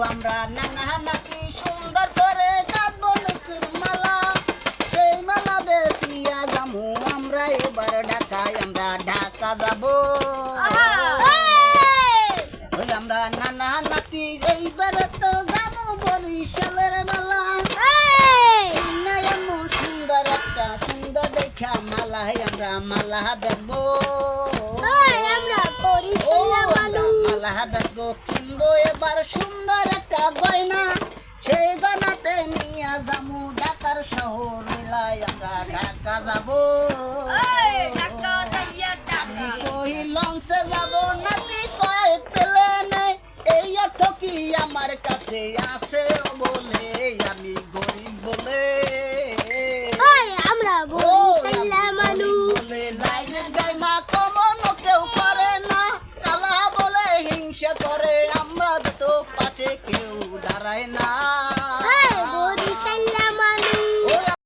আমরা নানা নাকি সুন্দর করে গাঁথবো লুচুর মালা, সেই মালা বেচিয়া যামু আমরা এবার ঢাকায়, আমরা ঢাকা যাবো। ওই আমরা নানা নাতি এইবার তো যাবো বরিশালের মেলা, এমন সুন্দর একটা সুন্দর দেখা মালা, আমরা মালা বেচবো, মালা বেচবো, কিনবো এবার সুন্দর একটা গয়না, সেই গয়নাতে নিয়ে যাবো ঢাকার শহর মেলায়, আমরা ঢাকা যাবো। আমি কই লঞ্চে যাবো নাকি কয় প্লেনে, এই অর্থ কি আমার কাছে আছে বলে, আমি গরিব বলে বলে লাইনের গায়না কমনও কেউ করে না, কালা বলে হিংসা করে, আমরা তো পাশে কেউ দাঁড়ায় না।